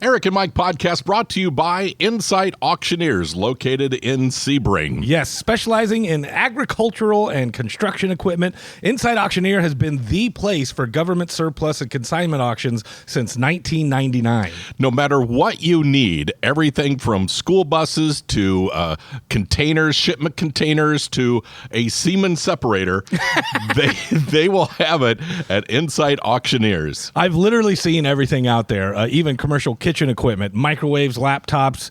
Eric and Mike podcast brought to you by Insight Auctioneers, located in Sebring. Yes, specializing in agricultural and construction equipment, Insight Auctioneer has been the place for government surplus and consignment auctions since 1999. No matter what you need, everything from school buses to containers, shipment containers to a semen separator, they will have it at Insight Auctioneers. I've literally seen everything out there, even commercial kitchen equipment, microwaves, laptops.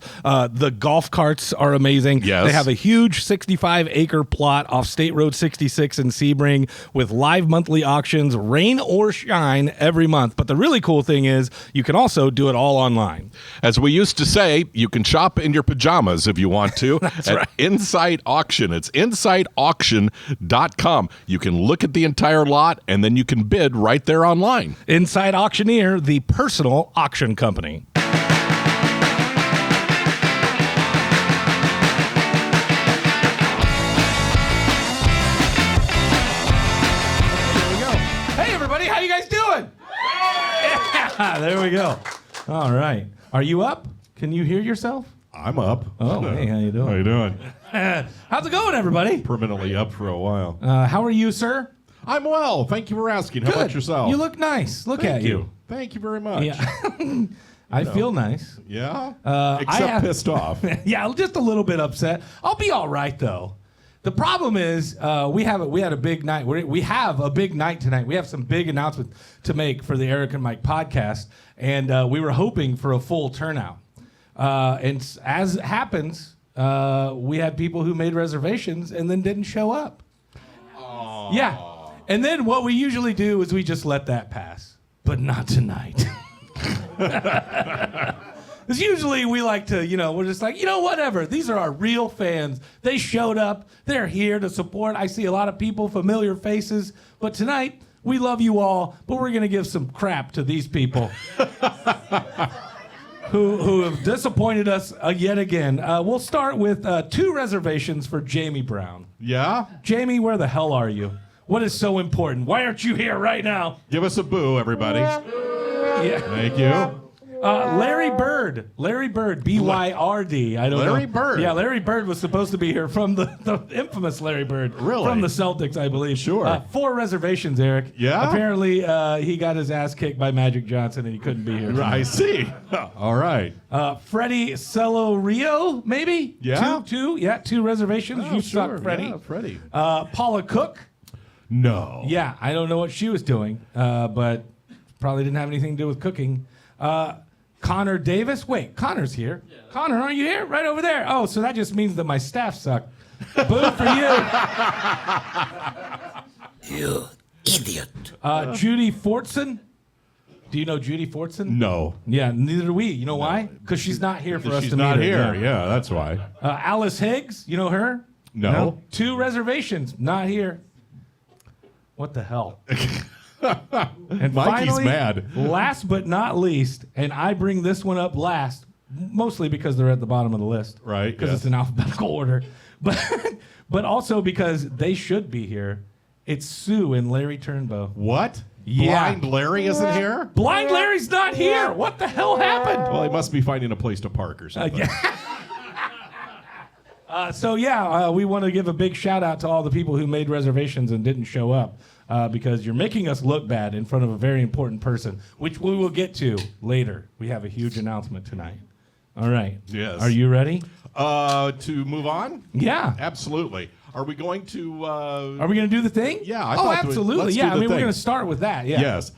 The golf carts are amazing. Yes. They have a huge 65-acre plot off State Road 66 in Sebring with live monthly auctions, rain or shine, every month. But the really cool thing is you can also do it all online. As we used to say, you can shop in your pajamas if you want to at right. Insight Auction. It's insightauction.com. You can look at the entire lot and then you can bid right there online. Insight Auctioneer, the personal auction company. How you guys doing? Yeah, there we go. All right. Are you up? Can you hear yourself? I'm up. Oh, hey, how you doing? How you doing? How's it going, everybody? Permanently up for a while. How are you, sir? I'm well. Thank you for asking. How about yourself? You look nice. Look Thank at you. Thank you very much. Yeah. I feel nice. Yeah? Except pissed off. Yeah, just a little bit upset. I'll be all right, though. The problem is we had a big night. We have a big night tonight. We have some big announcements to make for the Eric and Mike podcast, and we were hoping for a full turnout. And as it happens, we had people who made reservations and then didn't show up. Aww. Yeah. And then what we usually do is we just let that pass, but not tonight. Because usually we like to, we're just like, whatever. These are our real fans. They showed up. They're here to support. I see a lot of people, familiar faces. But tonight, we love you all, but we're going to give some crap to these people who have disappointed us yet again. We'll start with 2 reservations for Jamie Brown. Yeah? Jamie, where the hell are you? What is so important? Why aren't you here right now? Give us a boo, everybody. Yeah. Thank you. Larry Bird, B-Y-R-D. I don't know. Larry Bird. Yeah, Larry Bird was supposed to be here from the infamous Larry Bird. Really? From the Celtics, I believe. Sure. 4 reservations, Eric. Yeah? Apparently, he got his ass kicked by Magic Johnson and he couldn't be here. I see. All right. Freddie Celorio, maybe? Yeah? Two reservations. Oh, you sure. suck, Freddie. Yeah, Freddie. Paula Cook. No. Yeah, I don't know what she was doing, but probably didn't have anything to do with cooking. Connor Davis. Wait, Connor's here. Yeah. Connor, aren't you here? Right over there. Oh, so that just means that my staff suck. Boo for you. You idiot. Judy Fortson. Do you know Judy Fortson? No. Yeah, neither do we. You know why? Because she's not here for us to meet. She's not here. Yeah, that's why. Alice Higgs. You know her? No. 2 reservations. Not here. What the hell? And Mikey's finally, mad. Last but not least, and I bring this one up last, mostly because they're at the bottom of the list. Right. Because it's in alphabetical order. But also because they should be here. It's Sue and Larry Turnbow. What? Yeah. Blind Larry isn't here? Blind Larry's not here. What the hell happened? Well, he must be finding a place to park or something. We want to give a big shout out to all the people who made reservations and didn't show up. Because you're making us look bad in front of a very important person, which we will get to later. We have a huge announcement tonight. All right. Yes. Are you ready? To move on? Yeah. Absolutely. Are we going to... Are we going to do the thing? Yeah. Absolutely. Let's Yeah, do the we're thing. going to start with that. Yeah. Yes.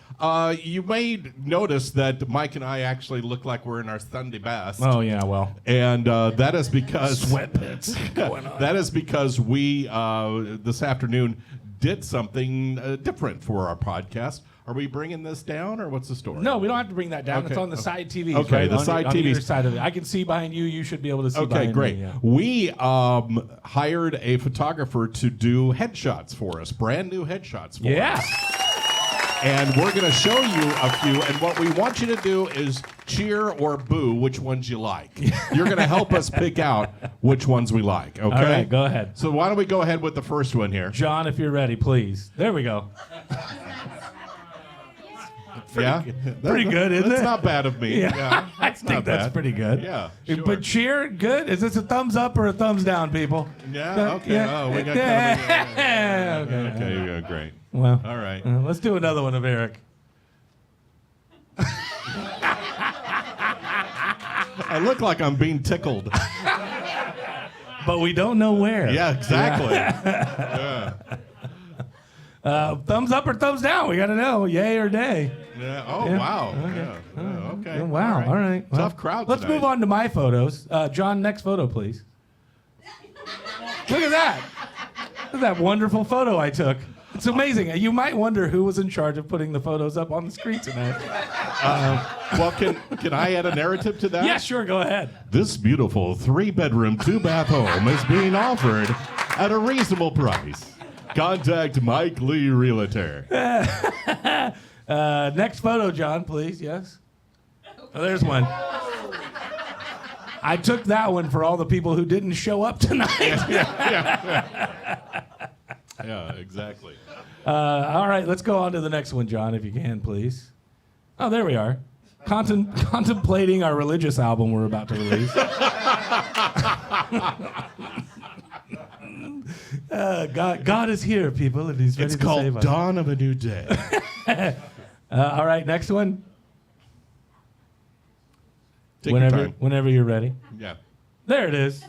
You may notice that Mike and I actually look like we're in our Sunday best. Oh, yeah, well. And that is because... Sweatpants going on. That is because we, this afternoon, did something different for our podcast. Are we bringing this down, or what's the story? No, we don't have to bring that down. Okay. It's on the side TVs. Okay, right? the on side on TVs. either side of it. I can see behind you. You should be able to see behind great. me. Yeah. We hired a photographer to do headshots for us, brand new headshots for us. Yeah. And we're going to show you a few, and what we want you to do is cheer or boo which ones you like. You're going to help us pick out which ones we like, okay? All right, go ahead. So why don't we go ahead with the first one here? John, if you're ready, please. There we go. Yeah, Pretty good, isn't that's it? not bad of me. Yeah, I think that's pretty good. Yeah, sure. But cheer, good. Is this a thumbs up or a thumbs down, people? Yeah. Okay. Yeah. Oh, we got Yeah. kind of okay. Yeah, great. Well, All right. Let's do another one of Eric. I look like I'm being tickled. But we don't know where. Yeah, exactly. Yeah. Thumbs up or thumbs down? We got to know, yay or nay. Yeah. Oh, Yeah. wow. Okay. Yeah. Oh, okay. Wow. All right. Well, Tough crowd Let's tonight. move on to my photos. John, next photo, please. Look at that. Look at that wonderful photo I took. It's amazing. You might wonder who was in charge of putting the photos up on the screen tonight. Well, can I add a narrative to that? Yeah, sure. Go ahead. This beautiful 3-bedroom, 2-bath home is being offered at a reasonable price. Contact Mike Lee Realtor. Next photo, John, please. Yes. Oh, there's one. I took that one for all the people who didn't show up tonight. Yeah, exactly. All right, let's go on to the next one, John, if you can, please. Oh, there we are. Contemplating our religious album we're about to release. God is here, people, and He's ready It's to save called us. Dawn of a New Day. All right, next one. Take your time. Whenever you're ready. Yeah. There it is.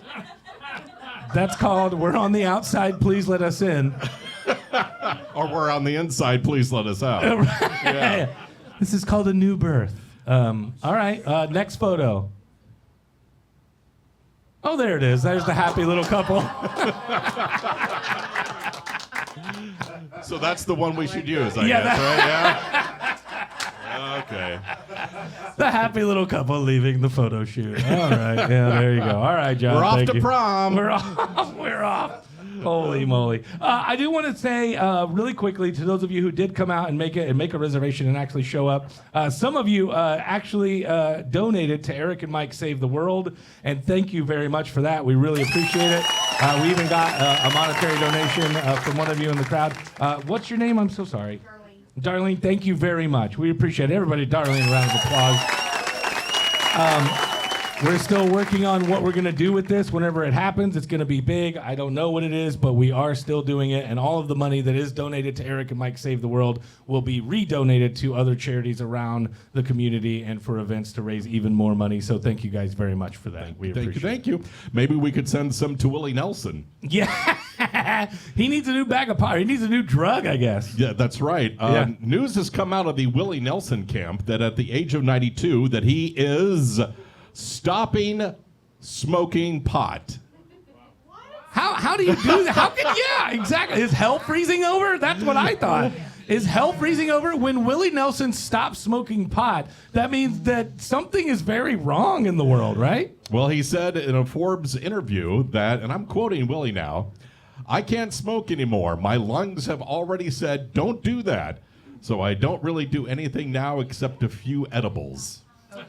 That's called We're on the Outside, Please Let Us In. Or we're on the inside, please let us out. Yeah. This is called A New Birth. All right, next photo. Oh, there it is. There's the happy little couple. So that's the one we should use, I Yeah, guess, right? Yeah? Okay. The happy little couple leaving the photo shoot. All right, yeah, there you go. All right, John. We're off thank to you. prom. We're off. We're off. Holy moly. I do want to say really quickly to those of you who did come out and make a reservation and actually show up. Some of you actually donated to Eric and Mike Save the World, and thank you very much for that. We really appreciate it. We even got a monetary donation from one of you in the crowd. What's your name? I'm so sorry. Darlene, thank you very much. We appreciate it. Everybody, Darlene, a round of applause. We're still working on what we're going to do with this. Whenever it happens, it's going to be big. I don't know what it is, but we are still doing it. And all of the money that is donated to Eric and Mike Save the World will be redonated to other charities around the community and for events to raise even more money. So thank you guys very much for that. Thank you. Maybe we could send some to Willie Nelson. Yeah. He needs a new bag of pot. He needs a new drug, I guess. Yeah, that's right. News has come out of the Willie Nelson camp that at the age of 92 that he is stopping smoking pot. How do you do that? Yeah, exactly. Is hell freezing over? That's what I thought. Is hell freezing over? When Willie Nelson stops smoking pot, that means that something is very wrong in the world, right? Well, he said in a Forbes interview that, and I'm quoting Willie now, "I can't smoke anymore. My lungs have already said, don't do that. So I don't really do anything now except a few edibles."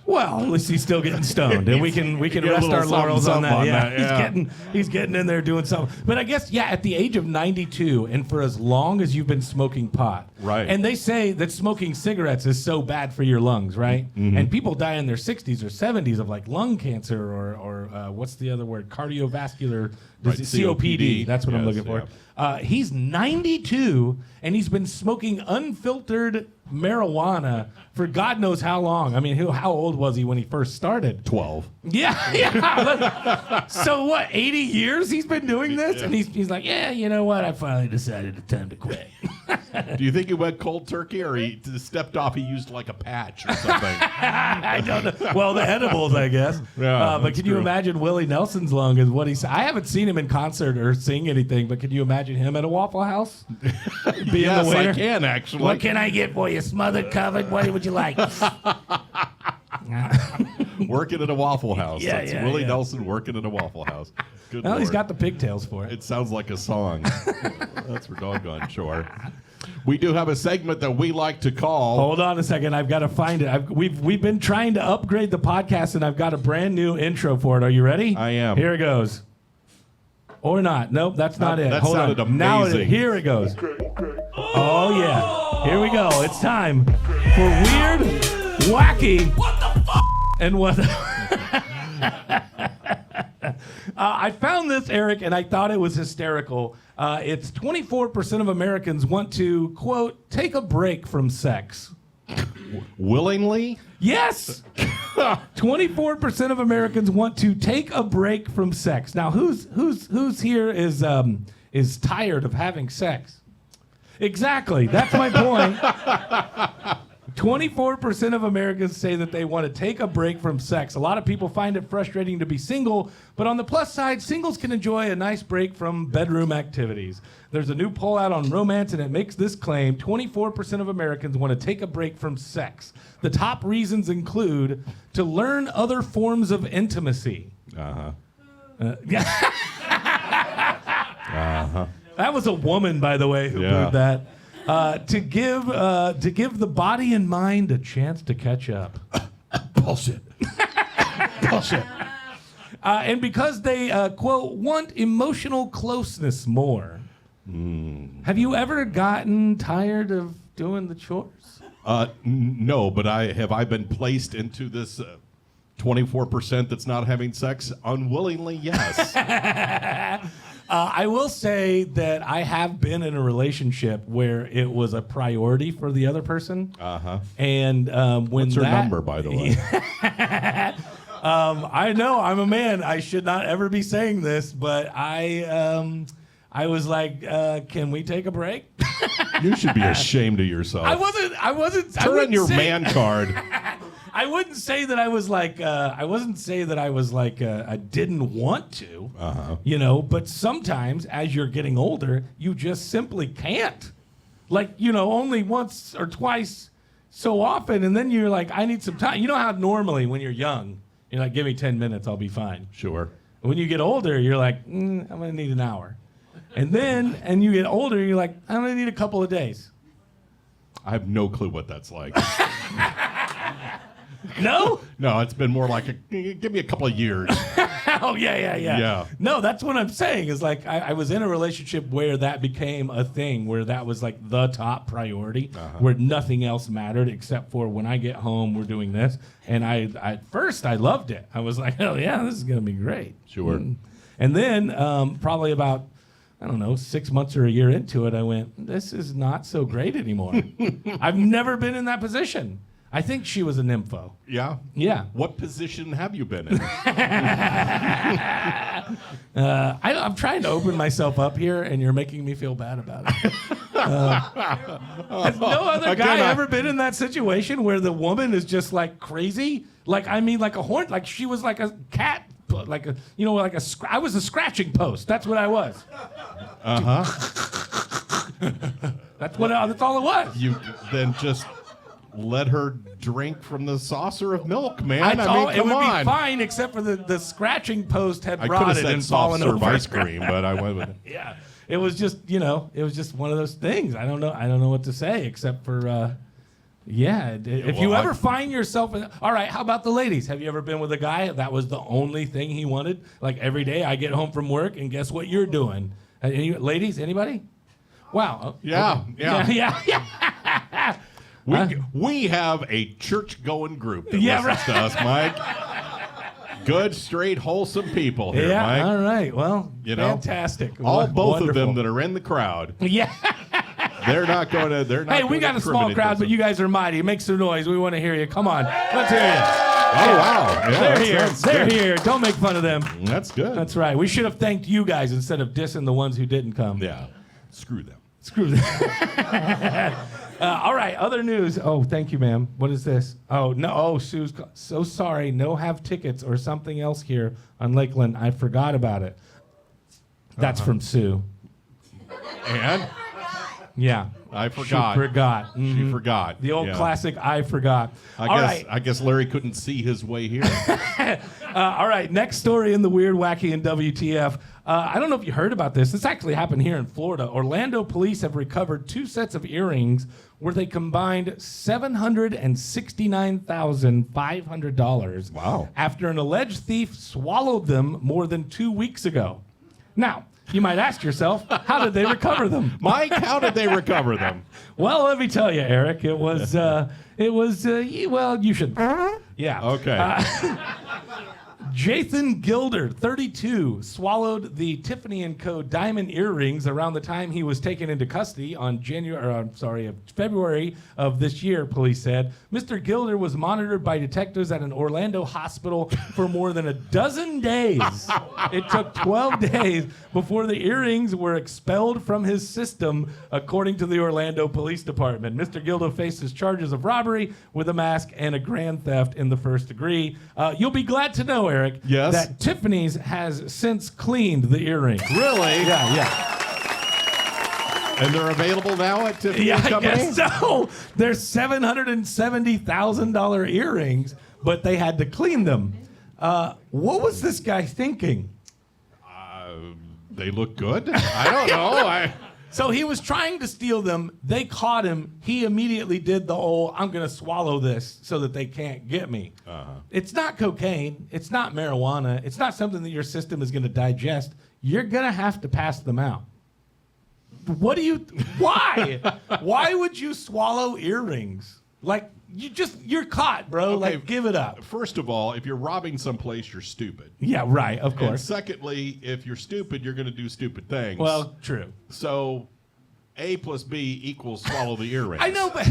Well, at least he's still getting stoned, and we can Get a rest little our laurels on something that. on that, yeah. He's getting in there doing something. But I guess at the age of 92, and for as long as you've been smoking pot, Right. And they say that smoking cigarettes is so bad for your lungs, right? Mm-hmm. And people die in their 60s or 70s of like lung cancer or what's the other word? Cardiovascular Right, disease, COPD. That's what I'm Yes, looking for. He's 92 and he's been smoking unfiltered marijuana for God knows how long. I mean, how old was he when he first started? 12. Yeah. So what, 80 years he's been doing this? Yeah. And he's like, yeah, you know what? I finally decided it's time to quit. Do you think he went cold turkey or he stepped off? He used like a patch or something? I don't know. Well, the edibles, I guess. Yeah, but can you imagine Willie Nelson's lung is what he's... I haven't seen him in concert or sing anything, but can you imagine him at a Waffle House? Being Yes, the waiter? I can actually. What can I get for you? Smothered, covered? What would you like? Working at a Waffle House. Yeah, That's yeah, Willie yeah. Nelson working at a Waffle House. Good Well, Lord. he's got the pigtails for it. It sounds like a song. That's for doggone sure. We do have a segment that we like to call. Hold on a second. I've got to find it. We've been trying to upgrade the podcast, and I've got a brand new intro for it. Are you ready? I am. Here it goes. Or not. Nope, that's not it. That Hold sounded on. Now amazing. here it goes. Oh, yeah. Here we go. It's time for weird, wacky, what the fuck? And what? I found this, Eric, and I thought it was hysterical. It's 24% of Americans want to, quote, take a break from sex. Willingly? Yes. 24% of Americans want to take a break from sex. Now, who's here is tired of having sex? Exactly. That's my point. 24% of Americans say that they want to take a break from sex. A lot of people find it frustrating to be single, but on the plus side, singles can enjoy a nice break from bedroom activities. There's a new poll out on romance, and it makes this claim: 24% of Americans want to take a break from sex. The top reasons include to learn other forms of intimacy. That was a woman, by the way, who proved that. To give the body and mind a chance to catch up. Bullshit. Bullshit. And because they, quote, want emotional closeness more. Have you ever gotten tired of doing the chores? No, but I been placed into this 24% that's not having sex unwillingly? Yes. I will say that I have been in a relationship where it was a priority for the other person. And when What's her number, by the way? I know I'm a man. I should not ever be saying this, but I was like, can we take a break? You should be ashamed of yourself. I wasn't. Turn in your man card. I wouldn't say that I was like. I didn't want to. You know, but sometimes as you're getting older, you just simply can't. Like, you know, only once or twice so often, and then you're like, I need some time. You know how normally when you're young, you're like, give me 10 minutes, I'll be fine. Sure. When you get older, you're like, I'm gonna need an hour. And you get older, you're like, I'm gonna need a couple of days. I have no clue what that's like. No? No, it's been more like give me a couple of years. Oh, yeah. No, that's what I'm saying is like I was in a relationship where that became a thing, where that was like the top priority, where nothing else mattered except for when I get home, we're doing this. And at first I loved it. I was like, oh, yeah, this is going to be great. Sure. And then probably about, I don't know, 6 months or a year into it, I went, this is not so great anymore. I've never been in that position. I think she was a nympho. Yeah? Yeah. What position have you been in? I'm trying to open myself up here, and you're making me feel bad about it. Has no other guy ever been in that situation where the woman is just like crazy? Like, I mean, like a horn, like she was like a cat, like a, you know, like I was a scratching post. That's what I was. That's all it was. You then just let her drink from the saucer of milk, man. I mean, it would be fine, except for the scratching post had rotted and fallen over. ice cream, but I went with it. Yeah, it was just, you know, it was just one of those things. I don't know what to say except for, if you ever find yourself in, all right, how about the ladies? Have you ever been with a guy that was the only thing he wanted? Like every day I get home from work and guess what you're doing? Ladies, anybody? Wow. Yeah. Huh? We have a church-going group that listens to us, Mike. Good, straight, wholesome people here, Mike. All right. Well, you know, fantastic. Both of them that are in the crowd. Yeah. They're not going to. Hey, we got a small crowd, but you guys are mighty. Make some noise. We want to hear you. Come on, let's hear you. Oh wow! Yeah, They're here. Don't make fun of them. That's good. That's right. We should have thanked you guys instead of dissing the ones who didn't come. Yeah. Screw them. All right, other news. Oh, thank you, ma'am. What is this? Oh, no. Oh, Sue's so sorry. No have tickets or something else here on Lakeland. I forgot about it. That's from Sue. And? Yeah. I forgot. She forgot. Mm-hmm. She forgot. The old classic, I forgot. I guess Larry couldn't see his way here. All right, next story in the Weird, Wacky, and WTF. I don't know if you heard about this. This actually happened here in Florida. Orlando police have recovered 2 sets of earrings where they combined $769,500. Wow. After an alleged thief swallowed them more than 2 weeks ago. Now, You might ask yourself, how did they recover them? Mike, how did they recover them? Well, let me tell you, Eric. It was, well, you should. Yeah. Okay. Jathan Gilder, 32, swallowed the Tiffany & Co. diamond earrings around the time he was taken into custody on February of this year, police said. Mr. Gilder was monitored by detectives at an Orlando hospital for more than a dozen days. It took 12 days before the earrings were expelled from his system, according to the Orlando Police Department. Mr. Gilder faces charges of robbery with a mask and a grand theft in the first degree. You'll be glad to know, Eric, yes, that Tiffany's has since cleaned the earrings. Really? Yeah. And they're available now at Tiffany Yeah, Company? I guess so. They're $770,000 earrings, but they had to clean them. What was this guy thinking? They look good? I don't know. So he was trying to steal them. They caught him. He immediately did the whole, I'm going to swallow this so that they can't get me. It's not cocaine. It's not marijuana. It's not something that your system is going to digest. You're going to have to pass them out. Why? Why would you swallow earrings? Like, you're caught, bro. Okay, like, give it up. First of all, if you're robbing someplace, you're stupid. Yeah, right, of And course. secondly, if you're stupid, you're going to do stupid things. Well, true. So A plus B equals swallow the earrings. I know, but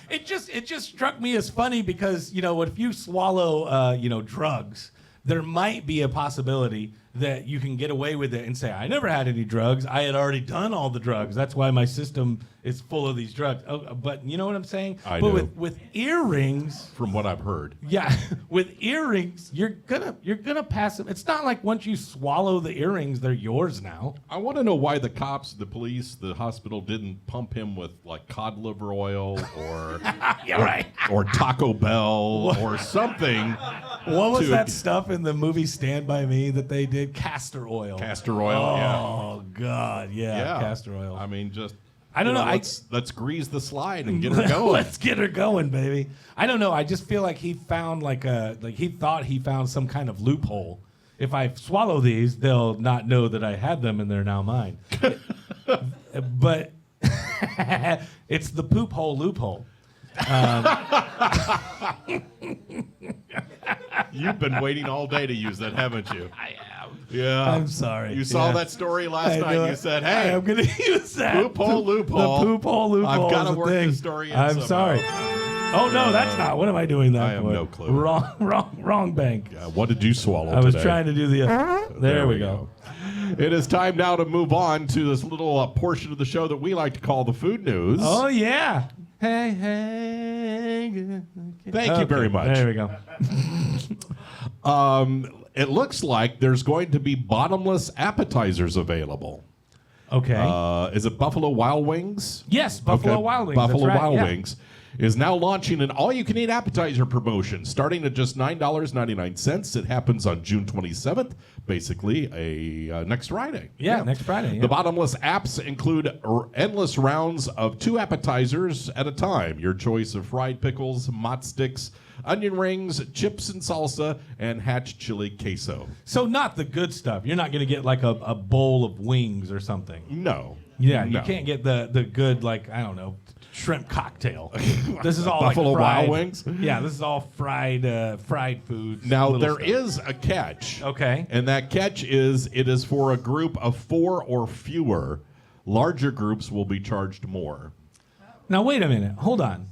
it just struck me as funny because, if you swallow, drugs, there might be a possibility that you can get away with it and say, I never had any drugs. I had already done all the drugs. That's why my system is full of these drugs. Oh, but you know what I'm saying? I but do. with earrings, From what I've heard. yeah, with earrings, you're gonna pass them. It's not like once you swallow the earrings, they're yours now. I want to know why the cops, the police, the hospital didn't pump him with like cod liver oil or Yeah, right. or Taco Bell or something. What was to- that stuff in the movie Stand By Me that they did? Castor oil. Castor oil, yeah. Oh, God, yeah, castor oil. I mean, just I don't know. Let's grease the slide and get her going. Let's get her going, baby. I don't know. I just feel like he found he thought he found some kind of loophole. If I swallow these, they'll not know that I had them and they're now mine. But it's the poop hole loophole. You've been waiting all day to use that, haven't you? I am. Yeah. I'm sorry. You saw Yeah. that story last I night. know You it. said, hey, I'm going to use that. Poop hole loophole. The poop hole loophole. I've got to is a work thing. this story in I'm somehow. sorry. Oh, no, that's not. What am I doing that I have for? no clue. Wrong bank. what did you swallow I was today? trying to do the. There we go. It is time now to move on to this little portion of the show that we like to call the food news. Oh, yeah. Hey. Thank you very much. There we go. It looks like there's going to be bottomless appetizers available. Okay. Is it Buffalo Wild Wings? Yes, Buffalo Okay, Wild Wings. Buffalo that's right, Wild yeah. Wings is now launching an all-you-can-eat appetizer promotion starting at just $9.99. It happens on June 27th, basically next Friday. Yeah, next Friday. Yeah. The bottomless apps include endless rounds of 2 appetizers at a time. Your choice of fried pickles, mott sticks, onion rings, chips and salsa, and hatch chili queso. So not the good stuff. You're not going to get like a bowl of wings or something. No. Yeah, No. you can't get the good, like, I don't know, shrimp cocktail. This is all Buffalo like fried, Wild Wings? Yeah, this is all fried food. Now, little there stuff. is a catch. Okay. And that catch is it is for a group of 4 or fewer. Larger groups will be charged more. Now, wait a minute. Hold on.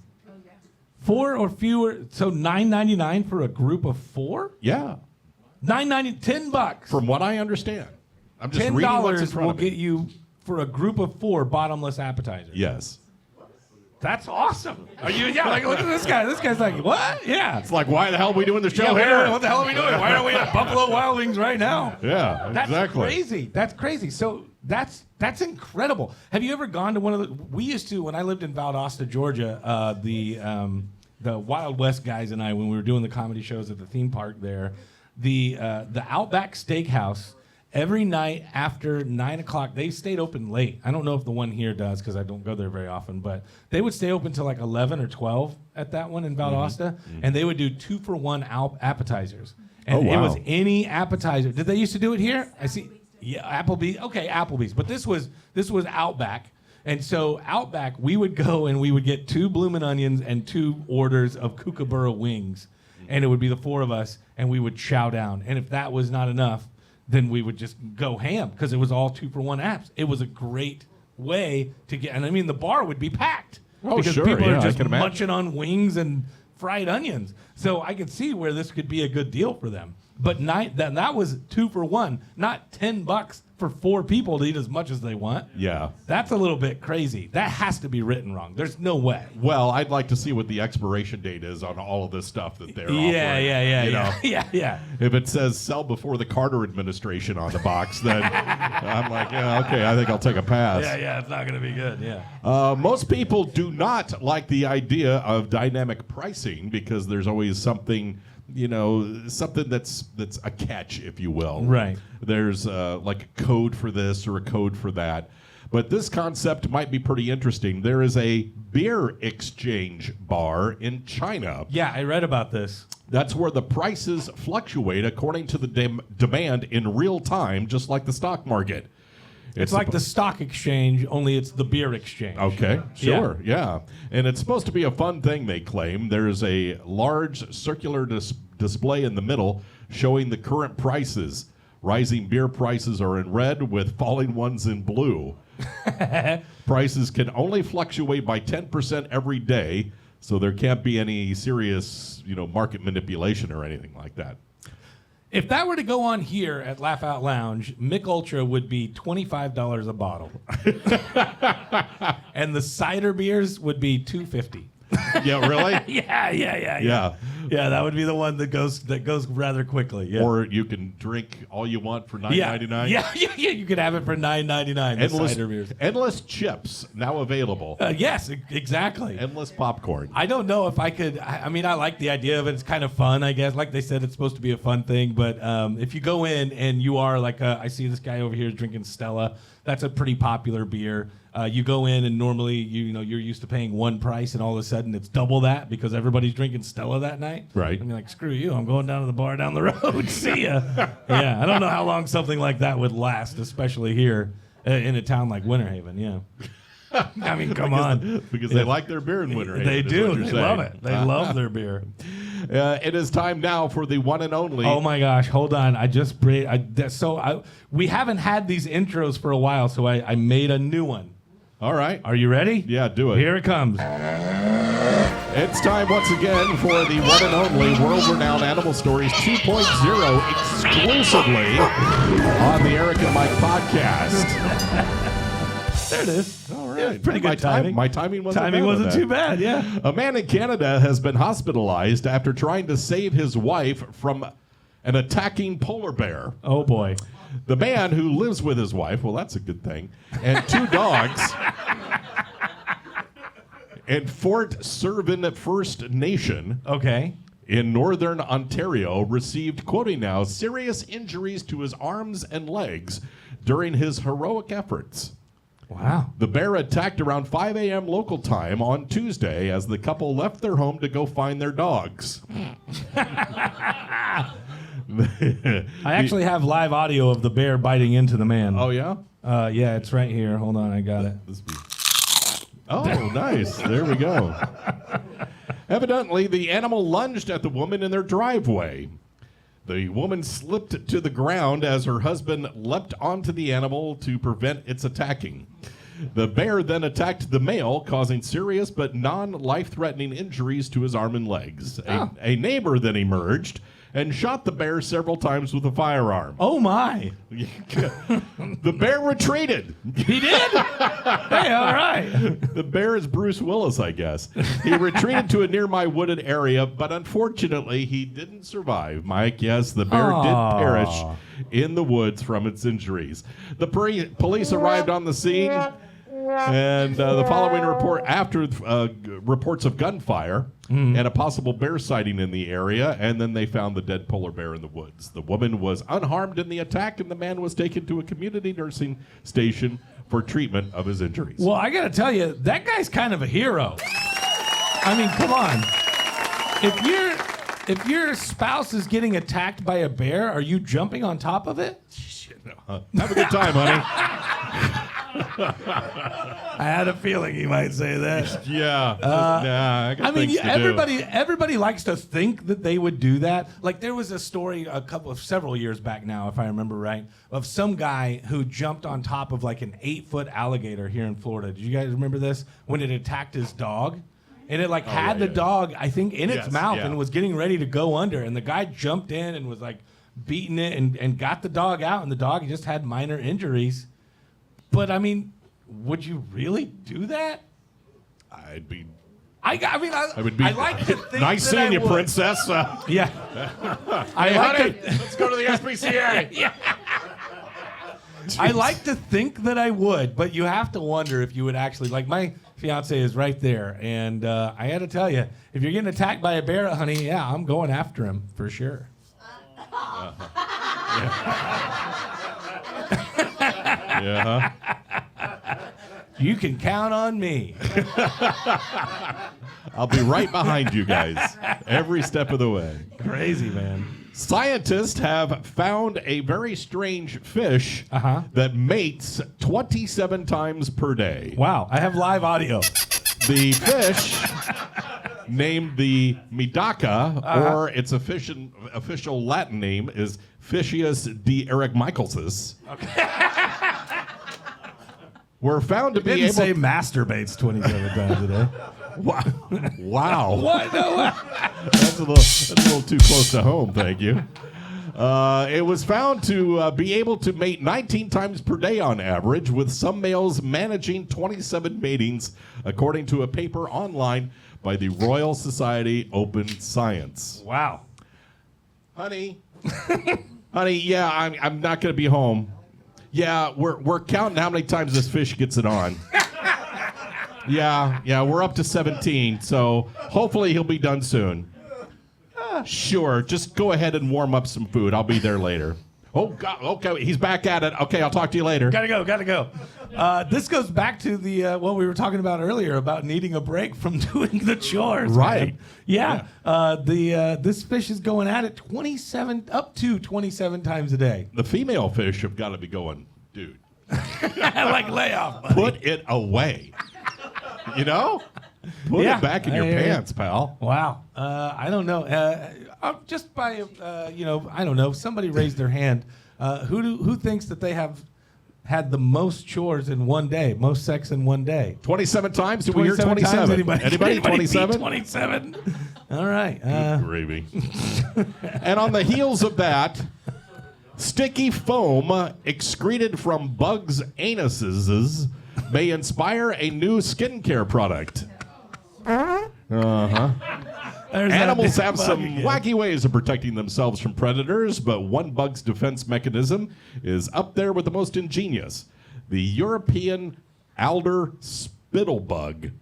4 or fewer, so $9.99 for a group of 4? Yeah. $10. From what I understand. I'm just reading what's in $10 front will of me. get you for a group of 4 bottomless appetizers. Yes. That's awesome. Are you? Yeah, like look at this guy. This guy's like, what? Yeah. It's like, why the hell are we doing the show Yeah, here? what the hell are we doing? Why aren't we at Buffalo Wild Wings right now? Yeah, That's exactly. crazy. That's crazy. So that's incredible. Have you ever gone to one of the? We used to when I lived in Valdosta, Georgia. The Wild West guys and I, when we were doing the comedy shows at the theme park there, the Outback Steakhouse. Every night after 9 o'clock, they stayed open late. I don't know if the one here does because I don't go there very often, but they would stay open till like 11 or 12 at that one in Valdosta, and they would do 2-for-1 appetizers. And Oh, wow. it was any appetizer. Did they used to do it here? I see. Yeah, Applebee's. Okay, Applebee's. But this was Outback. And so Outback, we would go and we would get 2 bloomin' onions and 2 orders of kookaburra wings. And it would be the 4 of us, and we would chow down. And if that was not enough, then we would just go ham because it was all 2-for-1 apps. It was a great way to get, and I mean, the bar would be packed. Oh, because sure, people yeah, are I just can imagine. munching on wings and fried onions. So I could see where this could be a good deal for them. But that was 2-for-1, not $10 for 4 people to eat as much as they want. Yeah. That's a little bit crazy. That has to be written wrong. There's no way. Well, I'd like to see what the expiration date is on all of this stuff that they're offering. Yeah. If it says sell before the Carter administration on the box, then I'm like, yeah, okay, I think I'll take a pass. Yeah, it's not going to be good, yeah. Most people do not like the idea of dynamic pricing because there's always something, something that's a catch, if you will. Right. There's like a code for this or a code for that. But this concept might be pretty interesting. There is a beer exchange bar in China. Yeah, I read about this. That's where the prices fluctuate according to the demand in real time, just like the stock market. It's like the stock exchange, only it's the beer exchange. Okay, sure, yeah. And it's supposed to be a fun thing, they claim. There's a large circular display in the middle showing the current prices. Rising beer prices are in red with falling ones in blue. Prices can only fluctuate by 10% every day, so there can't be any serious, market manipulation or anything like that. If that were to go on here at Laugh Out Lounge, Mick Ultra would be $25 a bottle. And the cider beers would be $2.50. Yeah, really? Yeah. Yeah, that would be the one that goes rather quickly. Yeah. Or you can drink all you want for $9.99. Yeah, you could have it for $9.99. Cider beers. Endless chips now available. Yes, exactly. Endless popcorn. I don't know if I could. I mean, I like the idea of it. It's kind of fun, I guess. Like they said, it's supposed to be a fun thing. But if you go in and you are like, I see this guy over here drinking Stella. That's a pretty popular beer. You go in and normally, you're used to paying one price, and all of a sudden it's double that because everybody's drinking Stella that night. Right. And you're like, screw you, I'm going down to the bar down the road. See ya. Yeah, I don't know how long something like that would last, especially here in a town like Winter Haven. Yeah. I mean, come on. Because they like their beer in Winter Haven. They do. They love it. They love their beer. It is time now for the one and only. Oh my gosh! Hold on. We haven't had these intros for a while, so I made a new one. All right. Are you ready? Yeah, do it. Here it comes. It's time once again for the one and only world-renowned Animal Stories 2.0 exclusively on the Eric and Mike podcast. There it is. All right. Yeah, pretty good timing. My timing wasn't Timing bad on wasn't that. too bad, yeah. A man in Canada has been hospitalized after trying to save his wife from an attacking polar bear. Oh, boy. The man who lives with his wife, well, that's a good thing, and 2 dogs in Fort Servin First Nation Okay. in northern Ontario received, quoting now, serious injuries to his arms and legs during his heroic efforts. Wow. The bear attacked around 5 a.m. local time on Tuesday as the couple left their home to go find their dogs. I actually have live audio of the bear biting into the man. Oh, yeah? Yeah, it's right here. Hold on, I got it. Oh, nice. There we go. Evidently, the animal lunged at the woman in their driveway. The woman slipped to the ground as her husband leapt onto the animal to prevent its attacking. The bear then attacked the male, causing serious but non-life-threatening injuries to his arm and legs. A neighbor then emerged and shot the bear several times with a firearm. Oh, my. The bear retreated. He did? Hey, all right. The bear is Bruce Willis, I guess. He retreated to a nearby wooded area, but unfortunately, he didn't survive. Mike, yes, the bear did perish in the woods from its injuries. The police arrived on the scene, and the following report after reports of gunfire and a possible bear sighting in the area, and then they found the dead polar bear in the woods. The woman was unharmed in the attack, and the man was taken to a community nursing station for treatment of his injuries. Well, I got to tell you, that guy's kind of a hero. I mean, come on. If your spouse is getting attacked by a bear, are you jumping on top of it? Have a good time, honey. I had a feeling you might say that. Yeah. I got things to do. Everybody likes to think that they would do that. Like there was a story several years back now, if I remember right, of some guy who jumped on top of like an 8-foot alligator here in Florida. Did you guys remember this? When it attacked his dog? And it had the dog, I think, in its mouth and was getting ready to go under. And the guy jumped in and was like beating it and got the dog out. And the dog just had minor injuries. But I mean, would you really do that? I'd be. I would be. I like to think nice that seeing you, would. princess. Yeah. Honey, let's go to the SPCA. Yeah. I like to think that I would, but you have to wonder if you would actually. Like my fiance is right there, and I got to tell you, if you're getting attacked by a bear, honey, yeah, I'm going after him for sure. Yeah. You can count on me. I'll be right behind you guys every step of the way. Crazy, man. Scientists have found a very strange fish that mates 27 times per day. Wow, I have live audio. The fish, named the Medaka, or its official Latin name is Fishius deerogmycosis. Okay. Were found to be able to say masturbates 27 times a day. Wow. What? No, That's a little too close to home, thank you. It was found to be able to mate 19 times per day on average, with some males managing 27 matings, according to a paper online by the Royal Society Open Science. Wow. Honey, yeah, I'm not going to be home. Yeah, we're counting how many times this fish gets it on. Yeah, we're up to 17, so hopefully he'll be done soon. Sure, just go ahead and warm up some food. I'll be there later. Oh, God, okay, he's back at it. Okay, I'll talk to you later. Gotta go. This goes back to the what we were talking about earlier about needing a break from doing the chores. Right. Man. Yeah. This fish is going at it up to 27 times a day. The female fish have got to be going, dude. Like layoff, buddy. Put it away. You know? Put it back in your pants, pal. Wow. I don't know. Just by, I don't know. Somebody raised their hand. Who thinks that they have had the most chores in one day, most sex in one day? 27 times? Did we hear 27? Anybody 27? 27? All right. Good gravy. And on the heels of that, sticky foam excreted from bugs' anuses may inspire a new skincare product. Animals have some wacky ways of protecting themselves from predators, but one bug's defense mechanism is up there with the most ingenious. The European alder spittlebug.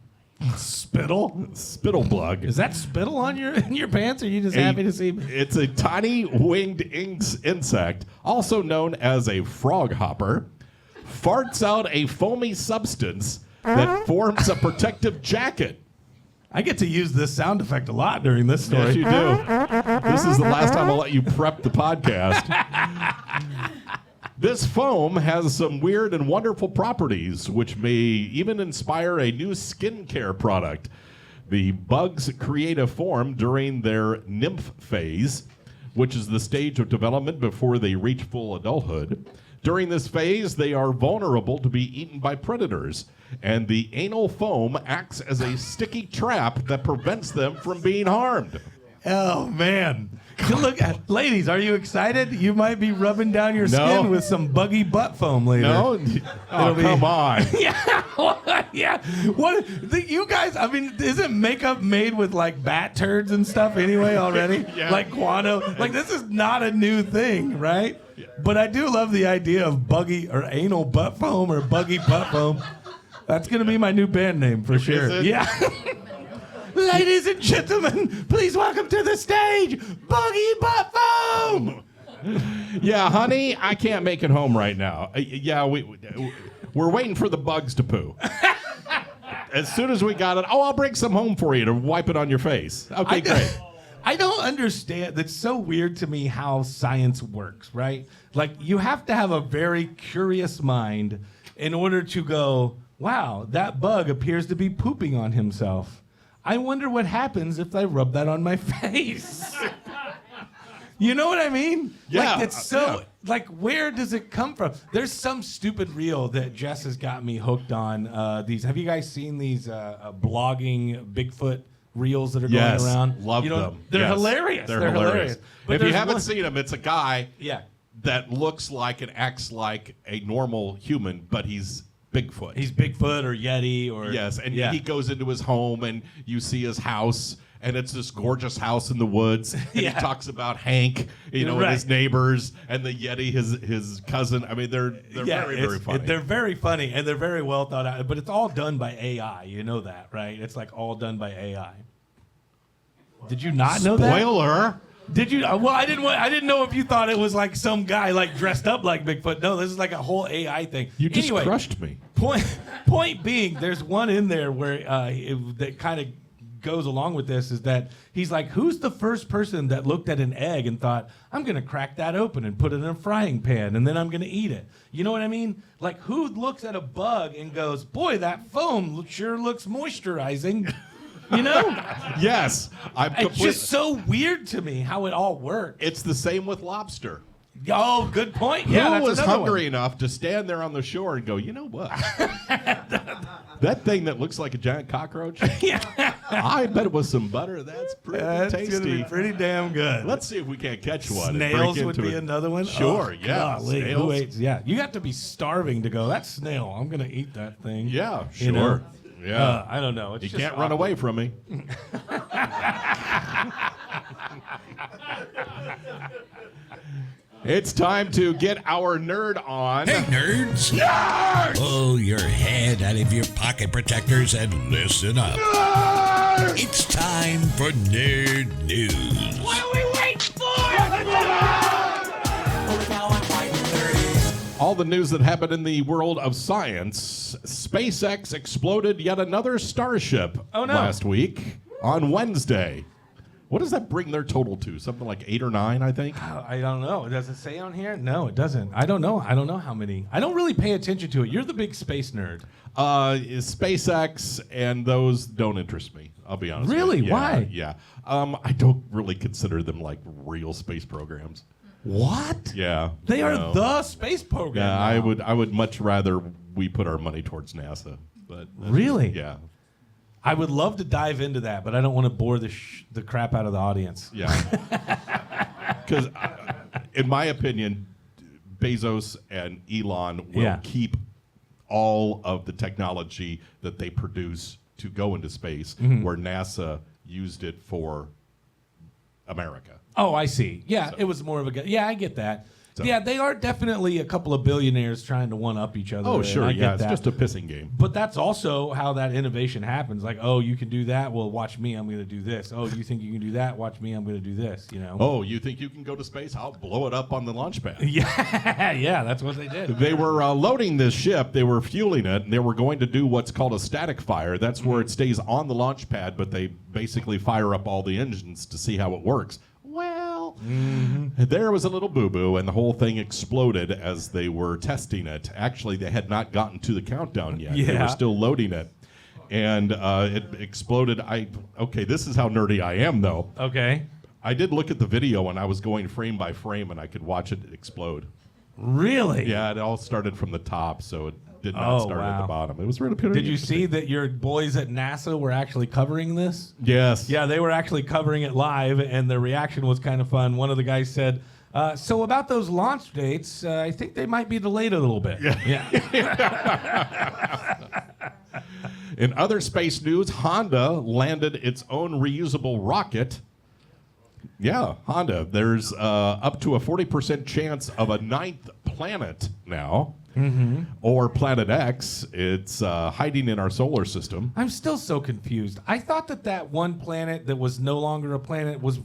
Spittlebug. Is that spittle on in your pants, or are you just happy to see me? It's a tiny winged insect, also known as a frog hopper, farts out a foamy substance that forms a protective jacket. I get to use this sound effect a lot during this story. Yes, you do. This is the last time I'll let you prep the podcast. This foam has some weird and wonderful properties, which may even inspire a new skincare product. The bugs create a form during their nymph phase, which is the stage of development before they reach full adulthood. During this phase, they are vulnerable to be eaten by predators, and the anal foam acts as a sticky trap that prevents them from being harmed. Oh, man. Look, ladies, are you excited? You might be rubbing down your skin with some buggy butt foam later. No? Oh, come on. Yeah. What? You guys, I mean, isn't makeup made with, like, bat turds and stuff anyway already? Yeah. Like guano? Like, this is not a new thing, right? Yeah. But I do love the idea of buggy or anal butt foam or buggy butt foam. That's going to be my new band name for sure. Yeah. Ladies and gentlemen, please welcome to the stage, Buggy Butt Foam. Yeah, honey, I can't make it home right now. We're waiting for the bugs to poo. As soon as we got it, I'll bring some home for you to wipe it on your face. Okay, great. I don't understand. That's so weird to me how science works, right? Like, you have to have a very curious mind in order to go, wow, that bug appears to be pooping on himself. I wonder what happens if I rub that on my face. You know what I mean? Yeah. Like, it's so, like, where does it come from? There's some stupid reel that Jess has got me hooked on. These. Have you guys seen these blogging Bigfoot reels that are going around? Love them. They're hilarious. They're hilarious. But if you haven't seen them, it's a guy yeah. that looks like and acts like a normal human, but he's Bigfoot. He's Bigfoot or Yeti or... Yes, and he goes into his home, and you see his house, and it's this gorgeous house in the woods. And he talks about Hank, and his neighbors, and the Yeti, his cousin. I mean, they're very, very funny. They're very funny, and they're very well thought out. But it's all done by AI. You know that, right? It's like all done by AI. Did you not know that? Spoiler. Did you? Well, I didn't know if you thought it was like some guy like dressed up like Bigfoot. No, this is like a whole AI thing. You just crushed me. Point being, there's one in there where that kind of goes along with this is that he's like, who's the first person that looked at an egg and thought, I'm going to crack that open and put it in a frying pan and then I'm going to eat it? You know what I mean? Like, who looks at a bug and goes, boy, that foam sure looks moisturizing. You know? Yes. It's just so weird to me how it all works. It's the same with lobster. Oh, good point. Yeah, Who was hungry enough to stand there on the shore and go, you know what? That thing that looks like a giant cockroach? I bet with some butter, that's pretty tasty. That's going to be pretty damn good. Let's see if we can't catch one. Snails would be another one? Sure, golly, who eats? Yeah, you have to be starving to go, that snail, I'm going to eat that thing. Yeah, sure. You know? Yeah. I don't know. It's you just can't run away from me. It's time to get our nerd on. Hey, nerds! Nerds! Pull your head out of your pocket protectors and listen up. Nerds! It's time for Nerd News. What are we waiting for? All the news that happened in the world of science. SpaceX exploded yet another Starship last week on Wednesday. What does that bring their total to? Something like 8 or 9, I think? I don't know. Does it say on here? No, it doesn't. I don't know. I don't know how many. I don't really pay attention to it. You're the big space nerd. SpaceX and those don't interest me. I'll be honest. Really? With you. Why? Yeah. I don't really consider them like real space programs. What? Yeah. They are the space program. Yeah, now. I would much rather we put our money towards NASA. But really? Yeah. I would love to dive into that, but I don't want to bore the crap out of the audience. Yeah. Because, in my opinion, Bezos and Elon will keep all of the technology that they produce to go into space, where NASA used it for America. Oh, I see. Yeah, it was more of a... Yeah, I get that. So. Yeah, they are definitely a couple of billionaires trying to one-up each other. Oh, sure, yeah, it's that. just a pissing game. But that's also how that innovation happens. Like, oh, you can do that? Well, watch me, I'm going to do this. Oh, you think you can do that? Watch me, I'm going to do this, you know? Oh, you think you can go to space? I'll blow it up on the launch pad. Yeah, that's what they did. They were loading this ship, they were fueling it, and they were going to do what's called a static fire. That's where it stays on the launch pad, but they basically fire up all the engines to see how it works. Well, there was a little boo-boo, and the whole thing exploded as they were testing it. Actually, they had not gotten to the countdown yet. Yeah. They were still loading it, and it exploded. Okay, this is how nerdy I am, though. Okay. I did look at the video, and I was going frame by frame, and I could watch it explode. Really? Yeah, it all started from the top, so it did not start at the bottom. It was really pretty Did you see that your boys at NASA were actually covering this? Yes. Yeah, they were actually covering it live, and their reaction was kind of fun. One of the guys said, so about those launch dates, I think they might be delayed a little bit. Yeah. In other space news, Honda landed its own reusable rocket. Yeah, Honda. There's up to a 40% chance of a 9th planet now. Or Planet X. It's hiding in our solar system. I'm still so confused. I thought that one planet that was no longer a planet was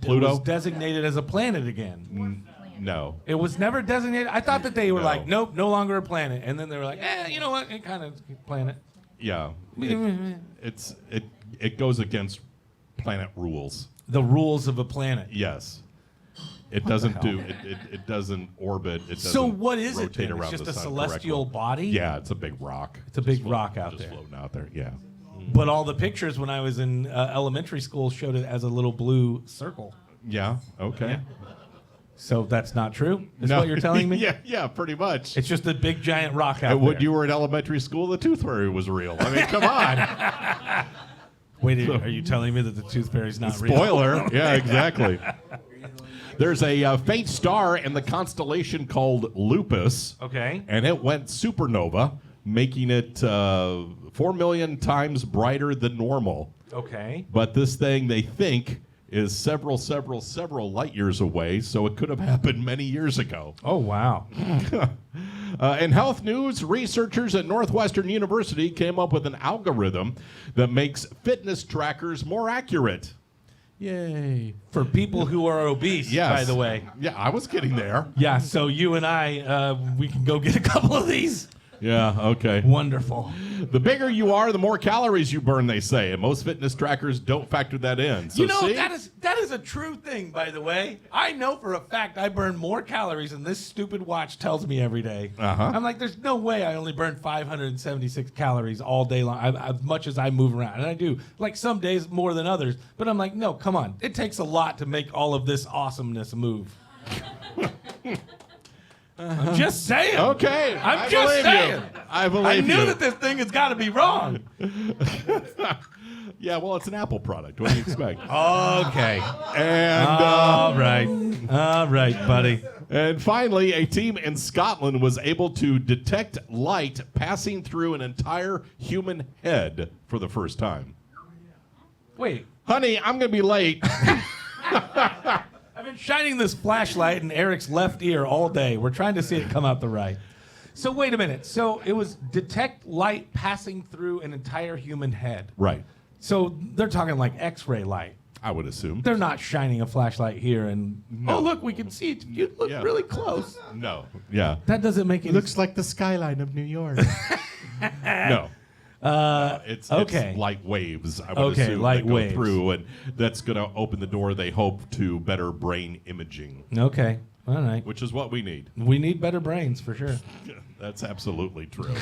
Pluto? was designated as a planet again. No. It was never designated. I thought that they were like, nope, no longer a planet. And then they were like, you know what? It kind of planet. Yeah. It goes against planet rules. the rules of a planet. Yes. It doesn't do it doesn't orbit. It doesn't So what is it rotate then? around It's just the a sun celestial correctly. body? Yeah, it's a big rock. It's a big rock out just there. floating out there. Yeah. But all the pictures when I was in elementary school showed it as a little blue circle. Yeah. Okay. So that's not true? Is what you're telling me? yeah, pretty much. It's just a big giant rock out And when there. you were in elementary school, the tooth fairy was real. I mean, come on. Wait, are you telling me that the tooth fairy's not real? Spoiler. Yeah, exactly. There's a faint star in the constellation called Lupus. Okay. And it went supernova, making it 4 million times brighter than normal. Okay. But this thing, they think, is several light years away, so it could have happened many years ago. Oh, wow. In health news, researchers at Northwestern University came up with an algorithm that makes fitness trackers more accurate. Yay. For people who are obese, Yes. by the way. Yeah, I was getting there. Yeah, so you and I, we can go get a couple of these. Yeah, okay. Wonderful. The bigger you are, the more calories you burn, they say. And most fitness trackers don't factor that in. So You know, see? that is a true thing, by the way. I know for a fact I burn more calories than this stupid watch tells me every day. Uh-huh. I'm like, there's no way I only burn 576 calories all day long, as much as I move around. And I do, like some days more than others. But I'm like, no, come on. It takes a lot to make all of this awesomeness move. I'm just saying. Okay. I'm I just believe saying. You. I believe I knew you. that this thing has got to be wrong. Yeah, well, it's an Apple product. What do you expect? Okay. And All right, buddy. and finally, a team in Scotland was able to detect light passing through an entire human head for the first time. Wait. Honey, I'm going to be late. I've been shining this flashlight in Eric's left ear all day. We're trying to see it come out the right. So wait a minute. So it was detect light passing through an entire human head. Right. So they're talking like X-ray light. I would assume. They're not shining a flashlight here and, oh, look, we can see it. You look Yeah. really close. No. Yeah. That doesn't make any sense. like the skyline of New York. No. It's okay. light waves, I would Okay, assume, light that go waves. through, and that's going to open the door, they hope, to better brain imaging, Okay. All right. which is what we need. We need better brains for sure. That's absolutely true.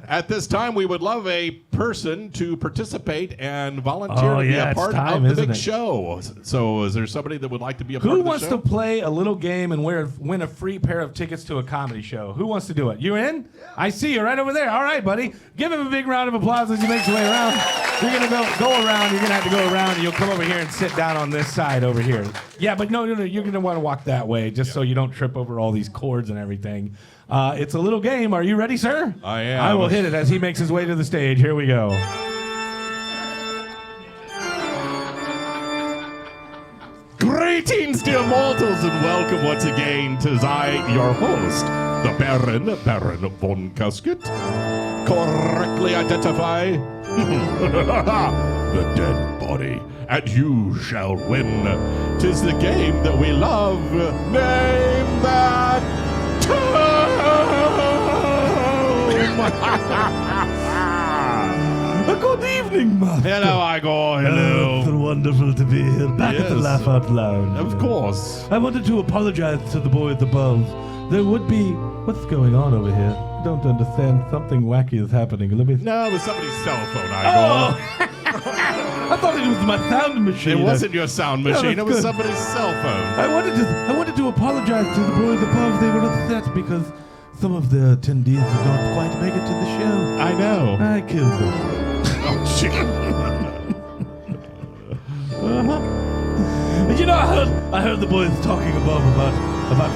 At this time, we would love a person to participate and volunteer to be a it's part time, of the isn't big it? show. So is there somebody that would like to be a part Who of the wants show? to play a little game and win a free pair of tickets to a comedy show? Who wants to do it? You in? I see you right over there. All right, buddy. Give him a big round of applause as he makes his way around. You're going to go around. You're going to have to go around, and you'll come over here and sit down on this side over here. Yeah, but no. You're going to want to walk that way just so you don't trip over all these cords and everything. It's a little game. Are you ready, sir? I am. I will hit it as he makes his way to the stage. Here we go. Greetings, dear mortals, and welcome once again to your host, the Baron von Casket. Correctly identify the dead body, and you shall win. 'Tis the game that we love. Name that Good evening, Master. Hello, Igor. Hello. It's wonderful to be here. Back at the Yes. Laugh Out Loud. Of course. I wanted to apologize to the boy above. There would be... What's going on over here? I don't understand. Something wacky is happening. Let me... No, it was somebody's cell phone, Igor. Oh! I thought it was my sound machine. It wasn't your sound machine. that's It was good. somebody's cell phone. I wanted to apologize to the boys above. They were upset because some of the attendees did not quite make it to the show. I know. I killed them. Oh, shit. But you know, I heard the boys talking above about